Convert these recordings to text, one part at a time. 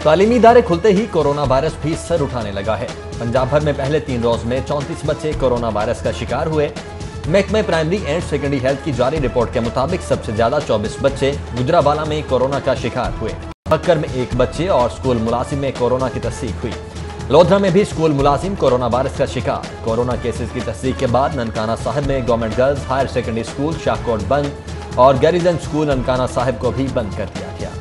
तालीमी इदारे खुलते ही कोरोना वायरस भी सर उठाने लगा है। पंजाब भर में पहले 3 रोज में 34 बच्चे कोरोना वायरस का शिकार हुए। महकमे प्राइमरी एंड सेकेंडरी हेल्थ की जारी रिपोर्ट के मुताबिक सबसे ज्यादा 24 बच्चे गुजरावाला में कोरोना का शिकार हुए। बक्कर में 1 बच्चे और स्कूल मुलाजिम में कोरोना की तस्दीक हुई। लोधरा में भी स्कूल मुलाजिम कोरोना वायरस का शिकार। कोरोना केसेस की तस्दीक के बाद ननकाना साहिब में government girls higher secondary school Shahkot बंद और गैरिजन स्कूल ननकाना साहिब को भी बंद कर दिया गया।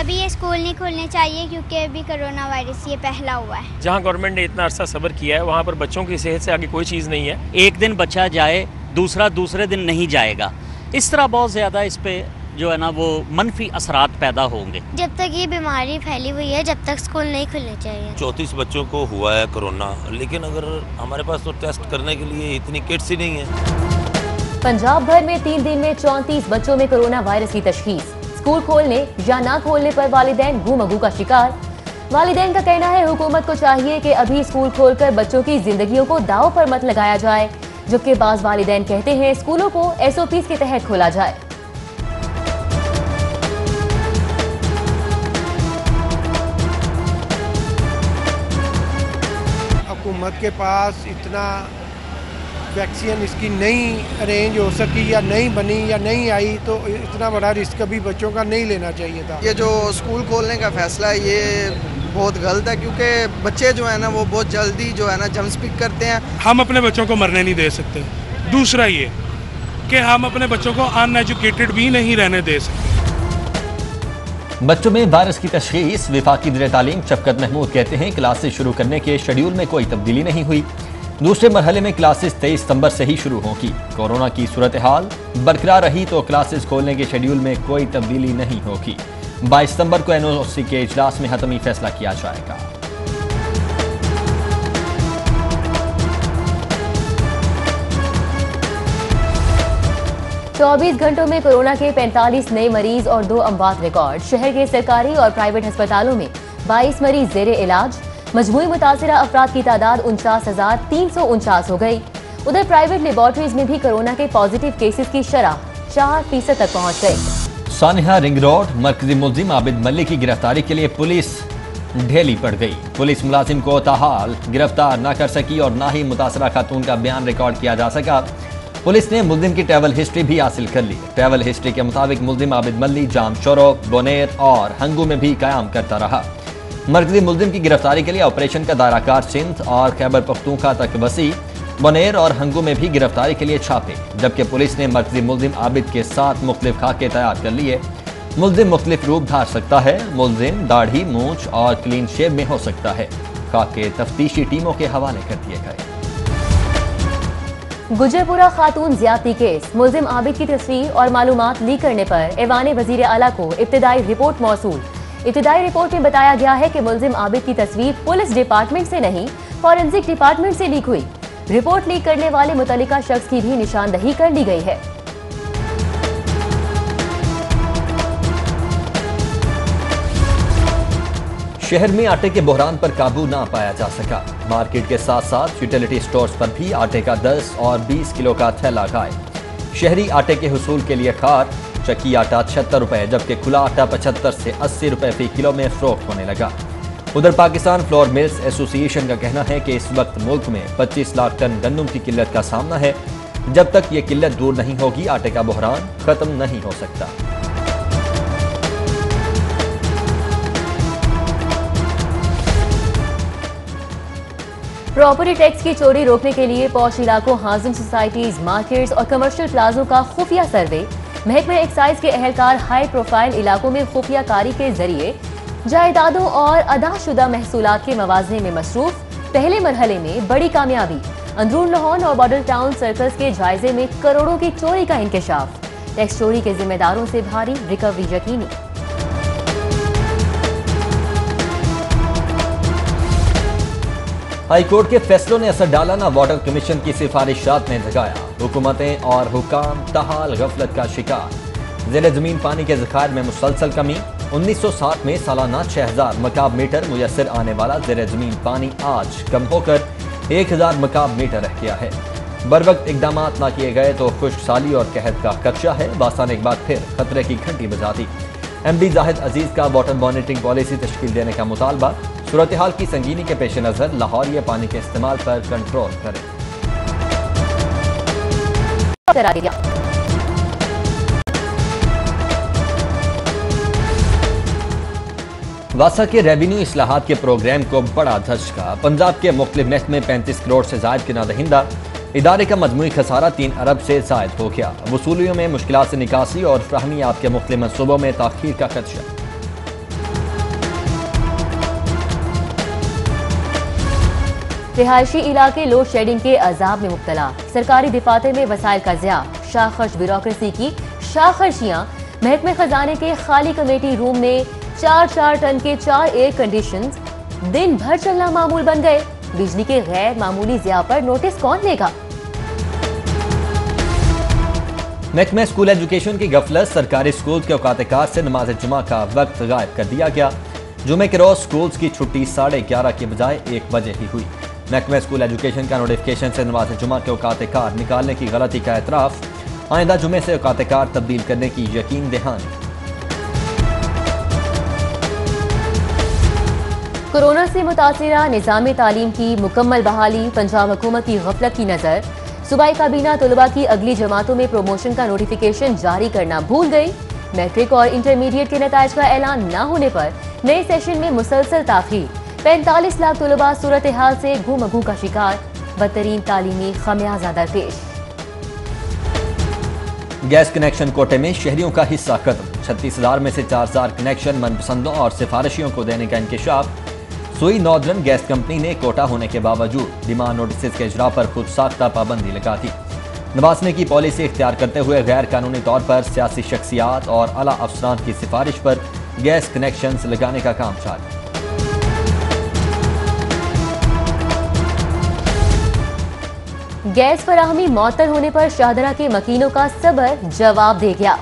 अभी ये स्कूल नहीं खुलने चाहिए क्योंकि अभी कोरोना वायरस ये पहला हुआ है। जहाँ गवर्नमेंट ने इतना अरसा सब्र किया है वहाँ पर बच्चों की सेहत से आगे कोई चीज़ नहीं है। एक दिन बच्चा जाए दूसरे दिन नहीं जाएगा, इस तरह बहुत ज़्यादा इस पे जो है ना वो मनफी असरात पैदा होंगे। जब तक ये बीमारी फैली हुई है जब तक स्कूल नहीं खुलने चाहिए। 34 बच्चों को हुआ है कोरोना, लेकिन अगर हमारे पास तो टेस्ट करने के लिए इतनी किट्स ही नहीं है। पंजाब भर में 3 दिन में 34 बच्चों में कोरोना वायरस की तशखीस। स्कूल खोलने या ना खोलने पर वालिदैन गुमगू का शिकार। वालिदैन का कहना है हुकूमत को चाहिए कि अभी स्कूल खोलकर बच्चों की जिंदगियों को दांव पर मत लगाया जाए, जबकि बाज वालिदैन कहते हैं स्कूलों को SOPs के तहत खोला जाए। हुकूमत के पास इतना वैक्सीन इसकी नहीं अरेंज हो सकी या नहीं बनी या नहीं आई तो इतना बड़ा रिस्क अभी बच्चों का नहीं लेना चाहिए था। ये जो स्कूल खोलने का फैसला है ये बहुत गलत है, क्योंकि बच्चे जो है ना वो बहुत जल्दी जो है ना जंप स्पीक करते हैं। हम अपने बच्चों को मरने नहीं दे सकते। दूसरा ये कि हम अपने बच्चों को अनएजुकेटेड भी नहीं रहने दे सकते। बच्चों में वायरस की तशखीस। वफाकी वज़ीर तालीम शफकत महमूद कहते हैं क्लासेस शुरू करने के शेड्यूल में कोई तब्दीली नहीं हुई। दूसरे मरहले में क्लासेस 23 सितंबर से ही शुरू होंगी। कोरोना की सूरत हाल बरकरार रही तो क्लासेस खोलने के शेड्यूल में कोई तब्दीली नहीं होगी। 22 सितंबर को NOC के इजलास में हतमी फैसला किया जाएगा। चौबीस घंटों में कोरोना के 45 नए मरीज और 2 अमवात रिकॉर्ड। शहर के सरकारी और प्राइवेट अस्पतालों में 22 मरीज जेरे इलाज। मजमूई मुतासिरा अफराद की तादाद 49,349 हो गई। उधर प्राइवेट लेबॉर्ट्रीज में भी कोरोना के पॉजिटिव केसेस की शरह 4% तक पहुंच गई। सानिहा रिंग रोड मरकजी मुल्जिम आबिद मल्लिक की गिरफ्तारी के लिए पुलिस ढेली पड़ गई। पुलिस मुलाजिम को ताहाल गिरफ्तार न कर सकी और न ही मुतासरा खातून का बयान रिकॉर्ड किया जा सका। पुलिस ने मुल्जिम की ट्रैवल हिस्ट्री भी हासिल कर ली। ट्रैवल हिस्ट्री के मुताबिक मुल्जिम आबिद मल्ली जाम शोरो, बोनेर और हंगू में भी कयाम करता रहा। मरकजी मुल्जिम की गिरफ्तारी के लिए ऑपरेशन का दायराकार सिंध और खैबर पख्तूनख्वा तक वसी। बोनेर और हंगू में भी गिरफ्तारी के लिए छापे, जबकि पुलिस ने मरकजी मुल्जिम आबिद के 7 मुख्तलिफ खाके तैयार कर लिए। मुल्जिम मुख्तलिफ रूप धार सकता है। मुल्जिम दाढ़ी, मूंछ और क्लीन शेव में हो सकता है। खाके तफ्तीशी टीमों के हवाले कर दिए गए। गुजरपुरा खातून ज्यादती केस। मुल्जिम आबिद की तस्वीर और मालूमात लीक करने पर ऐवान वजीर आला को इब्तिदाई रिपोर्ट मौसूल। इब्तिदाई रिपोर्ट में बताया गया है कि मुल्जिम आबिद की तस्वीर पुलिस डिपार्टमेंट से नहीं फॉरेंसिक डिपार्टमेंट से लीक हुई। रिपोर्ट लीक करने वाले मुतल्लिका शख्स की भी निशानदही कर ली गई है। शहर में आटे के बहरान पर काबू ना पाया जा सका। मार्केट के साथ साथ यूटिलिटी स्टोर्स पर भी आटे का 10 और 20 किलो का थैला गायब। शहरी आटे के हुसूल के लिए खार। चक्की आटा 76 रुपए जबकि खुला आटा 75 से 80 रुपए फी किलो में फरोख्त होने लगा। उधर पाकिस्तान फ्लोर मिल्स एसोसिएशन का कहना है कि इस वक्त मुल्क में 25 लाख टन गंदम की किल्लत का सामना है। जब तक ये किल्लत दूर नहीं होगी आटे का बहरान खत्म नहीं हो सकता। प्रॉपर्टी टैक्स की चोरी रोकने के लिए पॉश इलाकों, हाउसिंग सोसाइटीज, मार्केट्स और कमर्शियल प्लाजों का खुफिया सर्वे। महकमा एक्साइज के अहलकार हाई प्रोफाइल इलाकों में खुफिया कारी के जरिए जायदादों और अदाशुदा महसूलात के मवाजने में मसरूफ। पहले मरहले में बड़ी कामयाबी। अंदरून लाहौर और मॉडल टाउन सर्कल्स के जायजे में करोड़ों की चोरी का इंकशाफ। टैक्स चोरी के जिम्मेदारों से भारी रिकवरी यकीनी। हाईकोर्ट के फैसलों ने असर डाला ना वाटर कमीशन की सिफारिशात ने जगाया। हुकूमतें और हुकाम तहाल गफलत का शिकार। ज़ेरे ज़मीन पानी के ज़खायर में मुसलसल कमी। 1960 में सालाना 6000 मकाब मीटर मुयसर आने वाला ज़ेरे ज़मीन पानी आज कम होकर 1000 मकाम मीटर रह गया है। बर वक्त इकदाम ना किए गए तो खुश्क साली और कहत का खदशा है। बासा ने एक बार फिर खतरे की घंटी बजा दी। MD जाहिद अजीज का वाटर मॉनिटरिंग पॉलिसी तश्कील देने का मुतालबा। सूरत हाल की संगीनी के पेश नजर लाहौर ये पानी के इस्तेमाल पर कंट्रोल करें। वासा के रेवेन्यू इस्लाहात के प्रोग्राम को बड़ा धचका। पंजाब के मुख्तलिफ महकमे 35 करोड़ से जायद के नादहिंदा। इदारे का मजमूई खसारा 3 अरब से जायद हो गया। वसूलियों में मुश्किलात से निकासी और फ्राहमी आपके मुख्तलिफ मनसूबों में ताखीर का खदशा। रिहायशी इलाके लोड शेडिंग के अजाब में मुब्तला। सरकारी दिफातर में वसाइल का ज़िया। शाखर्श ब्यूरोक्रेसी की शाखर्शियाँ। महकमे खजाने के खाली कमेटी रूम में 4 टन के 4 एयर कंडीशंस दिन भर चलना मामूल बन गए। बिजली के गैर मामूली ज़िया पर नोटिस कौन लेगा? महकमे स्कूल एजुकेशन की गफलत। सरकारी स्कूल के औकात-ए-कार से नमाज जुमा का वक्त गायब कर दिया गया। जुमे के रोज स्कूल्स की छुट्टी 11:30 के बजाय 1 बजे ही हुई। महकमे स्कूल एजुकेशन का नोटिफिकेशन से नमाज जुमा के औकात-ए-कार निकालने की गलती का एतराफ। आइंदा जुमे से औकात-ए-कार तब्दील करने की यकीन दहानी। कोरोना से मुतासिरा निज़ाम तालीम की मुकम्मल बहाली। पंजाब हुकूमत की गफलत की नज़र। सूबाई काबीना तलबा की अगली जमातों में प्रमोशन का नोटिफिकेशन जारी करना भूल गई। मैट्रिक और इंटरमीडिएट के नताइज का ऐलान न होने पर नए सेशन में मुसलसल ताखीर। 45 लाख तलबा सूरत हाल से घूमघू का शिकार। बदतरीन तालीमी खमियाजा दरपेश। गैस कनेक्शन कोटे में शहरियों का हिस्सा खत्म। 36,000 में से 4,000 कनेक्शन मनपसंदों और सिफारिशियों को देने का इंकशाफ। सुई नॉर्दर्न गैस कंपनी ने कोटा होने के बावजूद डिमांड नोटिस के इजरा पर खुद साख्ता पाबंदी लगा दी। नवासने की पॉलिसी इख्तियार करते हुए गैर कानूनी तौर पर सियासी शख्सियात और आला अफसरान की सिफारिश पर गैस कनेक्शन लगाने का काम जारी। गैस फराहमी मअतल होने पर शाहदरा के मकीनों का सबर जवाब दे गया।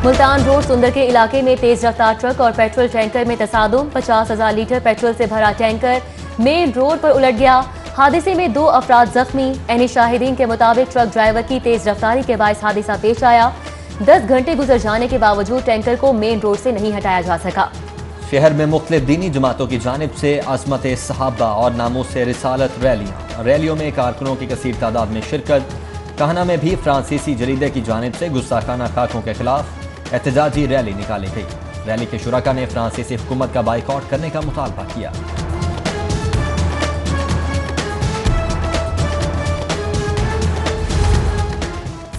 मुल्तान रोड सुंदर के इलाके में तेज रफ्तार ट्रक और पेट्रोल टैंकर में तसादुम। 50,000 लीटर पेट्रोल से भरा टैंकर मेन रोड पर उलट गया। हादसे में 2 अफराद जख्मी। एनी शाहिदीन के मुताबिक ट्रक ड्राइवर की तेज रफ्तारी के बायस हादसा पेश आया। 10 घंटे गुजर जाने के बावजूद टैंकर को मेन रोड से नहीं हटाया जा सका। शहर में मुख्तलिफ दीनी जमातों की जानिब से अज़मत सहाबा और नामूस रिसालत रैलियों में कारकुनों की कसीर तादाद में शिरकत। कहना में भी फ्रांसीसी जरीदे की जानिब से गुस्ताखाना खाकों के खिलाफ एहतजाजी रैली निकाली गई। रैली के शुरका ने फ्रांसीसी हुकूमत का बाइकआउट करने का मुतालबा किया।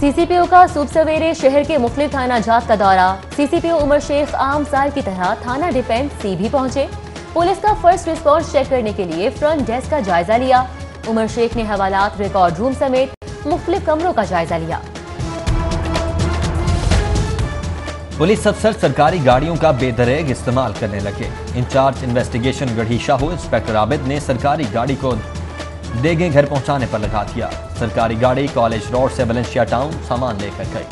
CCPO का सुबह सवेरे शहर के मुख्तलिफ थाना जात का दौरा। CCPO उमर शेख आम साल की तरह थाना डिफेंस सी भी पहुंचे। पुलिस का फर्स्ट रिस्पॉन्स चेक करने के लिए फ्रंट डेस्क का जायजा लिया। उमर शेख ने हवालात, रिकॉर्ड रूम समेत मुख्तलिफ कमरों का जायजा लिया। पुलिस अफसर सरकारी गाड़ियों का बेदरेग इस्तेमाल करने लगे। इंचार्ज इन्वेस्टिगेशन गढ़ी शाहू इंस्पेक्टर आबिद ने सरकारी गाड़ी को देगे घर पहुंचाने पर लगा दिया। सरकारी गाड़ी कॉलेज रोड से वलेंशिया टाउन सामान लेकर गई।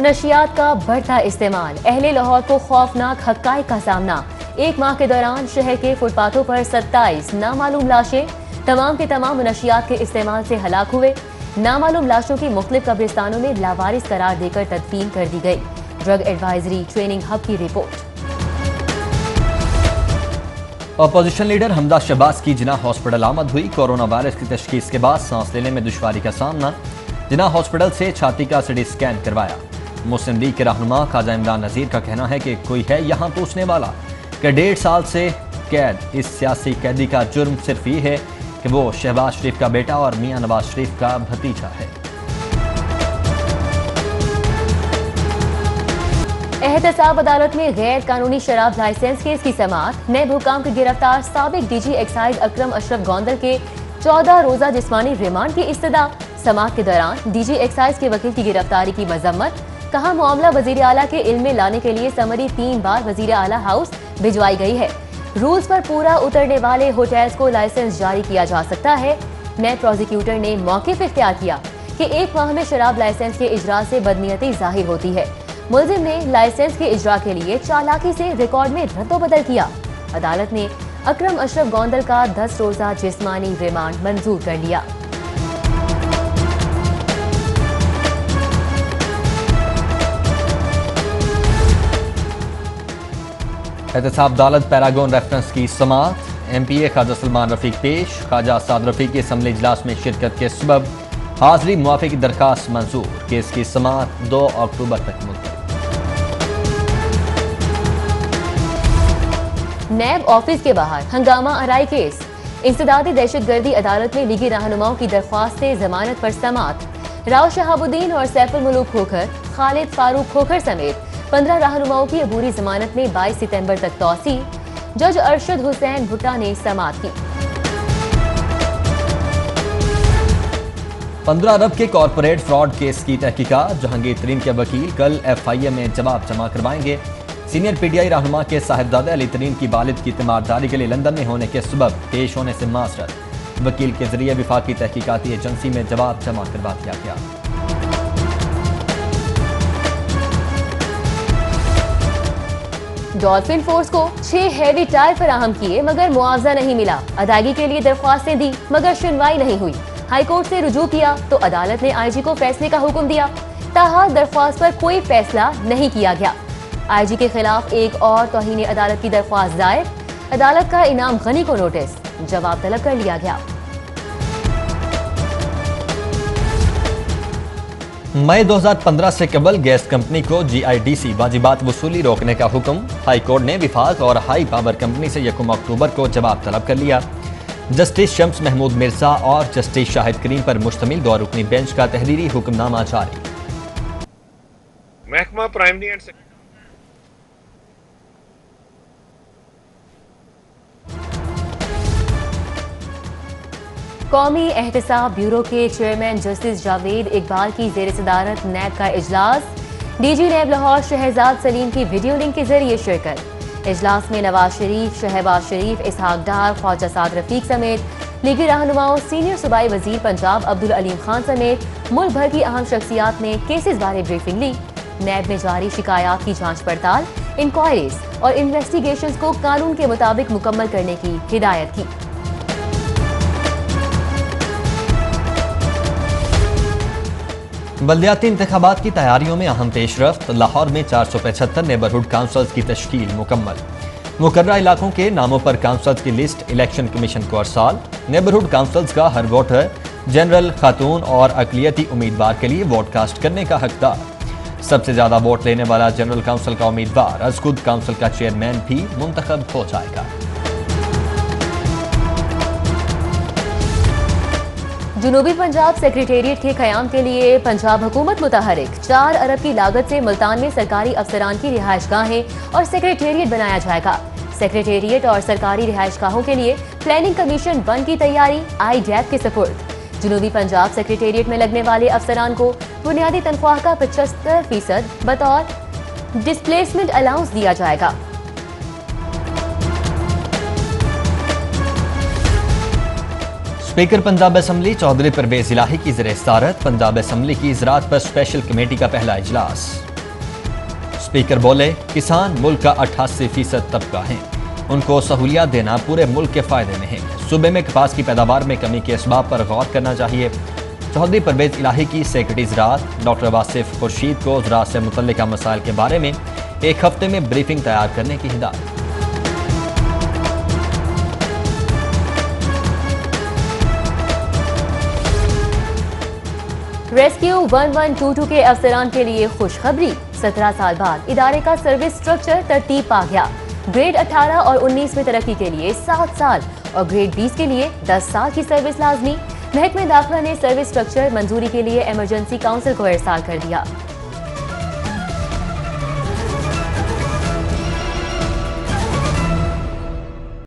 नशियात का बढ़ता इस्तेमाल। अहले लाहौर को खौफनाक हक़ाइक़ का सामना। 1 माह के दौरान शहर के फुटपाथों पर 27 नामालूम लाशें। तमाम के तमाम नशियात के इस्तेमाल से हलाक हुए। नामालूम लाशों की मुख्तलिफ कब्रिस्तानों में लावारिस करार देकर तदफीन कर दी गई। ड्रग एडवाइजरी ट्रेनिंग हब की रिपोर्ट। अपोजिशन लीडर हमदा शहबाज की जिना हॉस्पिटल आमद हुई। कोरोना वायरस की तशखीस के बाद सांस लेने में दुश्वारी का सामना। जिना हॉस्पिटल से छाती का सिटी स्कैन करवाया। मुस्लिम लीग के रहनुमा ख्वाजा इमरान नज़ीर का कहना है कि कोई है यहाँ पूछने वाला कि 1.5 साल से कैद। इस सियासी कैदी का जुर्म सिर्फ ये है कि वो शहबाज शरीफ का बेटा और मियां नवाज शरीफ का भतीजा है। एहतसाब अदालत में गैर कानूनी शराब लाइसेंस केस की समाअत। नए हुकाम के गिरफ्तार साबिक डीजी एक्साइज अकरम अशरफ गोंदल के 14 रोजा जिस्मानी रिमांड की इस्तदा। समाअत के दौरान डीजी एक्साइज के वकील की गिरफ्तारी की मजम्मत। कहा मामला वजीर आला के इल्म में लाने के लिए समरी 3 बार वजीर आला हाउस भिजवाई गई है। रूल्स पर पूरा उतरने वाले होटल्स को लाइसेंस जारी किया जा सकता है। नए प्रोसिक्यूटर ने मौके पर इख्तियार किया कि 1 माह में शराब लाइसेंस के इजरा से बदनीयती जाहिर होती है। मुलजिम ने लाइसेंस के इजरा के लिए चालाकी से रिकॉर्ड में रद्दोबदल किया। अदालत ने अकरम अशरफ गोंदल का 10 रोजा जिस्मानी रिमांड मंजूर कर लिया। एहतसाब अदालत पैरागोन रेफरेंस की समाअत। MPA ख्वाजा सलमान रफीक पेश। ख्वाजा साद रफीक की असम्बली इजलास में शिरकत के सबब हाजिरी मुआफ़ी की दरखास्त मंजूर। केस की समाअत 2 अक्टूबर तक मुलतवी। नैब ऑफिस के बाहर हंगामा आराई केस। इंसदादी दहशतगर्दी अदालत में लीगी रहनुमाओं की दरख्वास्त जमानत पर समाअत। राव शहाबुद्दीन और सैफुल मुलूक खोखर, खालिद फारूक खोखर समेत 15 रहनुमाओं की अबूरी जमानत में 22 सितंबर तक तौसी। जज अरशद हुसैन भुट्टा ने समाअत की। 15 अरब के कॉरपोरेट फ्रॉड केस की तहकीकात। जहांगीर तरीन के वकील कल FIA में जवाब जमा करवाएंगे। सीनियर PTI रहनुमा के साहिबजादे अली तरीन की वालिद की तीमारदारी के लिए लंदन में होने के सबब पेश होने से माजरत। वकील के जरिए विफाकी तहकीकाती एजेंसी में जवाब जमा करवा दिया गया। डॉल्फिन फोर्स को 6 हैवी टायर फराहम किए मगर मुआवजा नहीं मिला। अदायगी के लिए दरख्वास्तें दी मगर सुनवाई नहीं हुई। हाईकोर्ट से रुजू किया तो अदालत ने IG को फैसले का हुक्म दिया। ताहाल दरख्वास्त पर कोई फैसला नहीं किया गया। IG के खिलाफ एक और तौहीन अदालत की दरख्वास्त दायर। अदालत का इनाम गनी को नोटिस। जवाब तलब कर लिया गया। मई 2015 से कबल गैस कंपनी को GIDC वाजिबात वसूली रोकने का हुक्म। हाई कोर्ट ने विफाक और हाई पावर कंपनी से 1 अक्टूबर को जवाब तलब कर लिया। जस्टिस शम्स महमूद मिर्जा और जस्टिस शाहिद करीम पर मुश्तमिल 2 रुकनी बेंच का तहरीरी हुक्मनामा जारी। महकमा प्राइमरी एंड कौमी एहतसाब ब्यूरो के चेयरमैन जस्टिस जावेद इकबाल की ज़ेर सदारत नैब का इजलास। DG नैब लाहौर शहजाद सलीम की वीडियो लिंक के जरिए शिरकत। इजलास में नवाज शरीफ, शहबाज शरीफ, इसहाक डार, ख्वाजा साद रफीक समेत लीगी रहनुमाओं, सीनियर सूबाई वजीर पंजाब अब्दुल अलीम खान समेत मुल्क भर की अहम शख्सियात ने केसेस बारे ब्रीफिंग ली। नैब ने जारी शिकायत की जांच पड़ताल, इंक्वायरीज और इन्वेस्टिगेशंस को कानून के मुताबिक मुकम्मल करने की हिदायत की। बल्दियाती इंतखाबात की तैयारियों में अहम पेशरफ्त। लाहौर में 475 नेबरहुड काउंसिल्स की तश्कील मुकम्मल। मुकर्रा इलाकों के नामों पर काउंसिल्स की लिस्ट इलेक्शन कमीशन को अरसाल। नेबरहुड काउंसिल्स का हर वोटर जनरल, खातून और अकलियती उम्मीदवार के लिए वोट कास्ट करने का हकदार। सबसे ज्यादा वोट लेने वाला जनरल काउंसिल का उम्मीदवार अज खुद काउंसिल का चेयरमैन भी मुंतखब हो जाएगा। जनूबी पंजाब सेक्रेटेरिएट के क़याम के लिए पंजाब हुकूमत मुतहरिक। 4 अरब की लागत से मुल्तान में सरकारी अफसरान की रिहाइशगाहें और सेक्रेटेरिएट बनाया जाएगा। सेक्रेटेरिएट और सरकारी रिहाइशगाहों के लिए प्लानिंग कमीशन 1 की तैयारी IDAP के सपुर्द। जनूबी पंजाब सेक्रेटेरिएट में लगने वाले अफसरान को बुनियादी तनख्वाह का 75% बतौर डिस्प्लेसमेंट अलाउंस दिया जाएगा। स्पीकर पंजाब असम्बली चौधरी परवेज इलाही की ज़ेर सदारत पंजाब असम्बली की ज़राअत पर स्पेशल कमेटी का पहला इजलास। स्पीकर बोले, किसान मुल्क का 88% तबका है, उनको सहूलियात देना पूरे मुल्क के फायदे में है। सूबे में कपास की पैदावार में कमी के असबाब पर गौर करना चाहिए। चौधरी परवेज इलाही की सेक्रेटरी ज़राअत डॉक्टर वासिफ खुर्शीद को ज़राअत से मुतल्लिका मसाइल के बारे में 1 हफ्ते में ब्रीफिंग तैयार करने की हिदायत। रेस्क्यू 1122 के अफसरान के लिए खुशखबरी। 17 साल बाद इदारे का सर्विस स्ट्रक्चर तरतीब पा गया। ग्रेड 18 और 19 में तरक्की के लिए 7 साल और ग्रेड 20 के लिए 10 साल की सर्विस लाजमी। महकमे दाखिला ने सर्विस स्ट्रक्चर मंजूरी के लिए इमरजेंसी काउंसिल को इरसाल कर दिया।